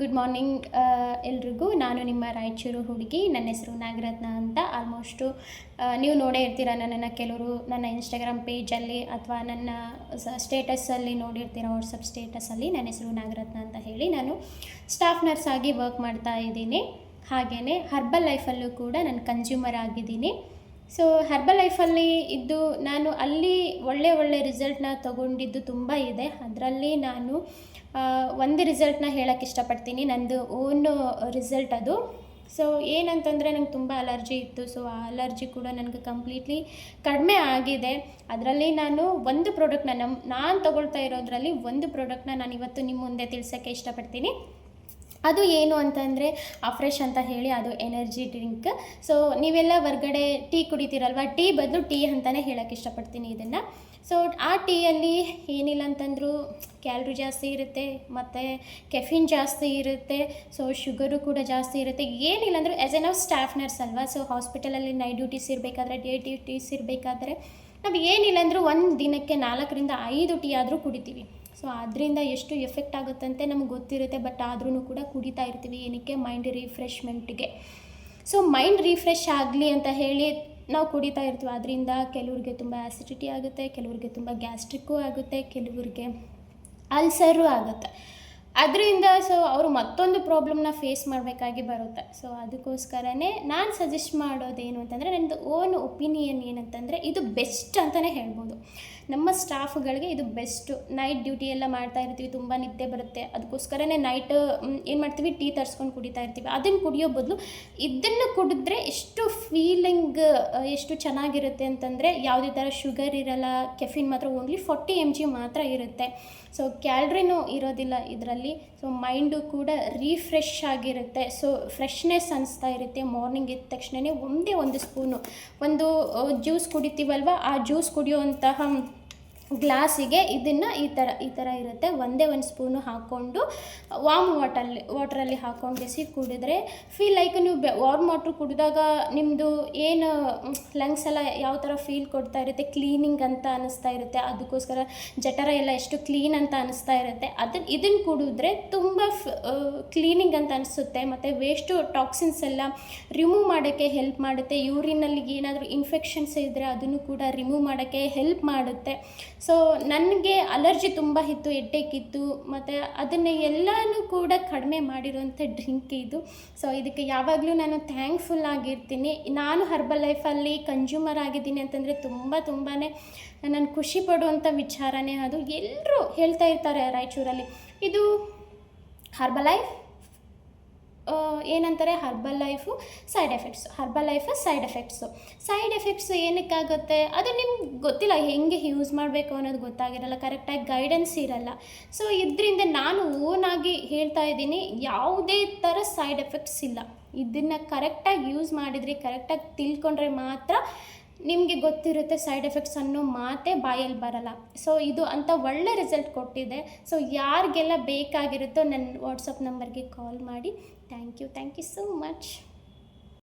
Good morning ಎಲ್ರಿಗೂ. ನಾನು ನಿಮ್ಮ ರಾಯಚೂರು ಹುಡುಗಿ. ನನ್ನ ಹೆಸರು ನಾಗರತ್ನ ಅಂತ. ಆಲ್ಮೋಸ್ಟು ನೀವು ನೋಡೇ ಇರ್ತೀರ ನನ್ನನ್ನು. ಕೆಲವರು ನನ್ನ ಇನ್ಸ್ಟಾಗ್ರಾಮ್ ಪೇಜಲ್ಲಿ ಅಥವಾ ನನ್ನ ಸ್ಟೇಟಸಲ್ಲಿ ನೋಡಿರ್ತೀರ, ವಾಟ್ಸಪ್ ಸ್ಟೇಟಸಲ್ಲಿ ನನ್ನ ಹೆಸರು ನಾಗರತ್ನ ಅಂತ ಹೇಳಿ. ನಾನು ಸ್ಟಾಫ್ ನರ್ಸ್ ಆಗಿ ವರ್ಕ್ ಮಾಡ್ತಾ ಇದ್ದೀನಿ. ಹಾಗೆಯೇ ಹರ್ಬಲ್ ಲೈಫಲ್ಲೂ ಕೂಡ ನಾನು ಕನ್ಸ್ಯೂಮರ್ ಆಗಿದ್ದೀನಿ. ಸೊ ಹರ್ಬಲ್ ಲೈಫಲ್ಲಿ ಇದ್ದು ನಾನು ಅಲ್ಲಿ ಒಳ್ಳೆ ರಿಸಲ್ಟ್ನ ತೊಗೊಂಡಿದ್ದು ತುಂಬ ಇದೆ. ಅದರಲ್ಲಿ ನಾನು ಒಂದು ರಿಸಲ್ಟ್ನ ಹೇಳೋಕ್ಕೆ ಇಷ್ಟಪಡ್ತೀನಿ, ನಂದು ಓನ್ ರಿಸಲ್ಟ್ ಅದು. ಸೊ ಏನಂತಂದರೆ ನಂಗೆ ತುಂಬ ಅಲರ್ಜಿ ಇತ್ತು. ಸೊ ಆ ಅಲರ್ಜಿ ಕೂಡ ನನಗೆ ಕಂಪ್ಲೀಟ್ಲಿ ಕಡಿಮೆ ಆಗಿದೆ. ಅದರಲ್ಲಿ ನಾನು ಒಂದು ಪ್ರಾಡಕ್ಟ್ನ ನಾನು ತೊಗೊಳ್ತಾ ಇರೋದ್ರಲ್ಲಿ ಒಂದು ಪ್ರಾಡಕ್ಟ್ನ ನಾನು ಇವತ್ತು ನಿಮ್ಮ ಮುಂದೆ ತಿಳಿಸೋಕ್ಕೆ ಇಷ್ಟಪಡ್ತೀನಿ. ಅದು ಏನು ಅಂತಂದರೆ ಅಫ್ರೆಶ್ ಅಂತ ಹೇಳಿ, ಅದು ಎನರ್ಜಿ ಡ್ರಿಂಕ್. ಸೊ ನೀವೆಲ್ಲ ಹೊರ್ಗಡೆ ಟೀ ಕುಡಿತೀರಲ್ವ, ಟೀ ಬದಲು ಟೀ ಅಂತಲೇ ಹೇಳೋಕ್ಕೆ ಇಷ್ಟಪಡ್ತೀನಿ ಇದನ್ನು. ಸೊ ಆ ಟೀಯಲ್ಲಿ ಏನಿಲ್ಲ ಅಂತಂದರೂ ಕ್ಯಾಲ್ರಿ ಜಾಸ್ತಿ ಇರುತ್ತೆ, ಮತ್ತು ಕೆಫಿನ್ ಜಾಸ್ತಿ ಇರುತ್ತೆ, ಸೊ ಶುಗರು ಕೂಡ ಜಾಸ್ತಿ ಇರುತ್ತೆ. ಏನಿಲ್ಲ ಅಂದರೂ ಆ್ಯಸ್ ಎ ನಾವು ಸ್ಟಾಫ್ ನರ್ಸ್ ಅಲ್ವಾ, ಸೊ ಹಾಸ್ಪಿಟಲಲ್ಲಿ ನೈಟ್ ಡ್ಯೂಟೀಸ್ ಇರಬೇಕಾದ್ರೆ, ಡೇ ಡ್ಯೂಟೀಸ್ ಇರಬೇಕಾದ್ರೆ ನಾವು ಏನಿಲ್ಲ ಅಂದರೂ ಒಂದು ದಿನಕ್ಕೆ 4ರಿಂದ 5 ಟೀ ಆದರೂ ಕುಡಿತೀವಿ. ಸೊ ಅದರಿಂದ ಎಷ್ಟು ಎಫೆಕ್ಟ್ ಆಗುತ್ತಂತೆ ನಮ್ಗೆ ಗೊತ್ತಿರುತ್ತೆ. ಬಟ್ ಆದ್ರೂ ಕೂಡ ಕುಡಿತಾ ಇರ್ತೀವಿ. ಏನಕ್ಕೆ? ಮೈಂಡ್ ರಿಫ್ರೆಶ್ಮೆಂಟ್ಗೆ. ಸೊ ಮೈಂಡ್ ರಿಫ್ರೆಶ್ ಆಗಲಿ ಅಂತ ಹೇಳಿ ನಾವು ಕುಡಿತಾ ಇರ್ತೀವಿ. ಅದರಿಂದ ಕೆಲವ್ರಿಗೆ ತುಂಬ ಆ್ಯಸಿಡಿಟಿ ಆಗುತ್ತೆ, ಕೆಲವ್ರಿಗೆ ತುಂಬ ಗ್ಯಾಸ್ಟ್ರಿಕ್ಕು ಆಗುತ್ತೆ, ಕೆಲವ್ರಿಗೆ ಅಲ್ಸರು ಆಗುತ್ತೆ. ಅದರಿಂದ ಸೊ ಅವರು ಮತ್ತೊಂದು ಪ್ರಾಬ್ಲಮ್ನ ಫೇಸ್ ಮಾಡಬೇಕಾಗಿ ಬರುತ್ತೆ. ಸೊ ಅದಕ್ಕೋಸ್ಕರನೇ ನಾನು ಸಜೆಸ್ಟ್ ಮಾಡೋದೇನು ಅಂತಂದರೆ, ನನ್ನದು ಓನ್ ಒಪಿನಿಯನ್ ಏನಂತಂದರೆ, ಇದು ಬೆಸ್ಟ್ ಅಂತಲೇ ಹೇಳ್ಬೋದು. ನಮ್ಮ ಸ್ಟಾಫ್ಗಳಿಗೆ ಇದು ಬೆಸ್ಟು. ನೈಟ್ ಡ್ಯೂಟಿ ಎಲ್ಲ ಮಾಡ್ತಾ ಇರ್ತೀವಿ, ತುಂಬ ನಿದ್ದೆ ಬರುತ್ತೆ. ಅದಕ್ಕೋಸ್ಕರನೇ ನೈಟ್ ಏನು ಮಾಡ್ತೀವಿ, ಟೀ ತರಿಸ್ಕೊಂಡು ಕುಡಿತಾ ಇರ್ತೀವಿ. ಅದನ್ನು ಕುಡಿಯೋ ಬದಲು ಇದನ್ನು ಕುಡಿದ್ರೆ ಎಷ್ಟು ಫೀಲಿಂಗ್ ಎಷ್ಟು ಚೆನ್ನಾಗಿರುತ್ತೆ ಅಂತಂದರೆ, ಯಾವುದೇ ಥರ ಶುಗರ್ ಇರಲ್ಲ, ಕೆಫಿನ್ ಮಾತ್ರ ಓನ್ಲಿ 40 mg ಮಾತ್ರ ಇರುತ್ತೆ. ಸೊ ಕ್ಯಾಲ್ರಿನೂ ಇರೋದಿಲ್ಲ ಇದರಲ್ಲಿ. ಸೊ ಮೈಂಡು ಕೂಡ ರಿಫ್ರೆಶ್ ಆಗಿರುತ್ತೆ. ಸೊ ಫ್ರೆಶ್ನೆಸ್ ಅನಿಸ್ತಾ ಇರುತ್ತೆ. ಮಾರ್ನಿಂಗ್ ಎದ್ದ ತಕ್ಷಣವೇ ಒಂದೇ ಒಂದು ಸ್ಪೂನು, ಒಂದು ಜ್ಯೂಸ್ ಕುಡಿತೀವಲ್ವ, ಆ ಜ್ಯೂಸ್ ಕುಡಿಯುವಂತಹ ಗ್ಲಾಸಿಗೆ ಇದನ್ನು ಈ ಥರ ಇರುತ್ತೆ. ಒಂದೇ ಒಂದು ಸ್ಪೂನು ಹಾಕ್ಕೊಂಡು ವಾರ್ಮ್ ವಾಟ್ರಲ್ಲಿ ಹಾಕ್ಕೊಂಡು ಕುಡಿದ್ರೆ ಫೀಲ್ ಲೈಕ್ ನೀವು ವಾರ್ಮ್ ವಾಟ್ರ್ ಕುಡಿದಾಗ ನಿಮ್ಮದು ಏನು ಲಂಗ್ಸ್ ಎಲ್ಲ ಯಾವ ಥರ ಫೀಲ್ ಕೊಡ್ತಾ ಇರುತ್ತೆ, ಕ್ಲೀನಿಂಗ್ ಅಂತ ಅನ್ನಿಸ್ತಾ ಇರುತ್ತೆ. ಅದಕ್ಕೋಸ್ಕರ ಜಠರ ಎಲ್ಲ ಎಷ್ಟು ಕ್ಲೀನ್ ಅಂತ ಅನ್ನಿಸ್ತಾ ಇರುತ್ತೆ. ಇದನ್ನು ಕುಡಿದ್ರೆ ತುಂಬ ಕ್ಲೀನಿಂಗ್ ಅಂತ ಅನಿಸುತ್ತೆ. ಮತ್ತು ವೇಸ್ಟು ಟಾಕ್ಸಿನ್ಸ್ ಎಲ್ಲ ರಿಮೂವ್ ಮಾಡೋಕ್ಕೆ ಹೆಲ್ಪ್ ಮಾಡುತ್ತೆ. ಯೂರಿನಲ್ಲಿ ಏನಾದರೂ ಇನ್ಫೆಕ್ಷನ್ಸ್ ಇದ್ದರೆ ಅದನ್ನು ಕೂಡ ರಿಮೂವ್ ಮಾಡೋಕ್ಕೆ ಹೆಲ್ಪ್ ಮಾಡುತ್ತೆ. ಸೊ ನನಗೆ ಅಲರ್ಜಿ ತುಂಬ ಇತ್ತು, ಹೆಡ್ಡೇಕಿತ್ತು, ಮತ್ತು ಅದನ್ನು ಎಲ್ಲನೂ ಕೂಡ ಕಡಿಮೆ ಮಾಡಿರುವಂಥ ಡ್ರಿಂಕ್ ಇದು. ಸೊ ಇದಕ್ಕೆ ಯಾವಾಗಲೂ ನಾನು ಥ್ಯಾಂಕ್ಫುಲ್ ಆಗಿರ್ತೀನಿ. ನಾನು ಹರ್ಬಲ್ ಲೈಫಲ್ಲಿ ಕನ್ಸ್ಯೂಮರ್ ಆಗಿದ್ದೀನಿ ಅಂತಂದರೆ ತುಂಬಾ ನಾನು ಖುಷಿ ಪಡುವಂಥ ವಿಚಾರನೇ ಅದು. ಎಲ್ಲರೂ ಹೇಳ್ತಾ ಇರ್ತಾರೆ ರಾಯಚೂರಲ್ಲಿ, ಇದು ಹರ್ಬಲ್ ಲೈಫ್ ಏನಂತಾರೆ, ಹರ್ಬಲ್ ಲೈಫು ಸೈಡ್ ಎಫೆಕ್ಟ್ಸು ಏನಕ್ಕಾಗುತ್ತೆ ಅದು ನಿಮ್ಗೆ ಗೊತ್ತಿಲ್ಲ. ಹೆಂಗೆ ಯೂಸ್ ಮಾಡಬೇಕು ಅನ್ನೋದು ಗೊತ್ತಾಗಿರಲ್ಲ, ಕರೆಕ್ಟಾಗಿ ಗೈಡೆನ್ಸ್ ಇರಲ್ಲ. ಸೊ ಇದರಿಂದ ನಾನು ಓನಾಗಿ ಹೇಳ್ತಾ ಇದ್ದೀನಿ, ಯಾವುದೇ ಥರ ಸೈಡ್ ಎಫೆಕ್ಟ್ಸ್ ಇಲ್ಲ. ಇದನ್ನು ಕರೆಕ್ಟಾಗಿ ಯೂಸ್ ಮಾಡಿದರೆ, ಕರೆಕ್ಟಾಗಿ ತಿಳ್ಕೊಂಡ್ರೆ ಮಾತ್ರ ನಿಮಗೆ ಗೊತ್ತಿರುತ್ತೆ. ಸೈಡ್ ಎಫೆಕ್ಟ್ಸ್ ಅನ್ನೋ ಮಾತೇ ಬಾಯಲ್ಲಿ ಬರಲ್ಲ. ಸೊ ಇದು ಅಂತ ಒಳ್ಳೆ ರಿಸಲ್ಟ್ ಕೊಟ್ಟಿದೆ. ಸೊ ಯಾರಿಗೆಲ್ಲ ಬೇಕಾಗಿರುತ್ತೋ ನನ್ನ ವಾಟ್ಸಪ್ ನಂಬರ್ಗೆ ಕಾಲ್ ಮಾಡಿ. Thank you so much.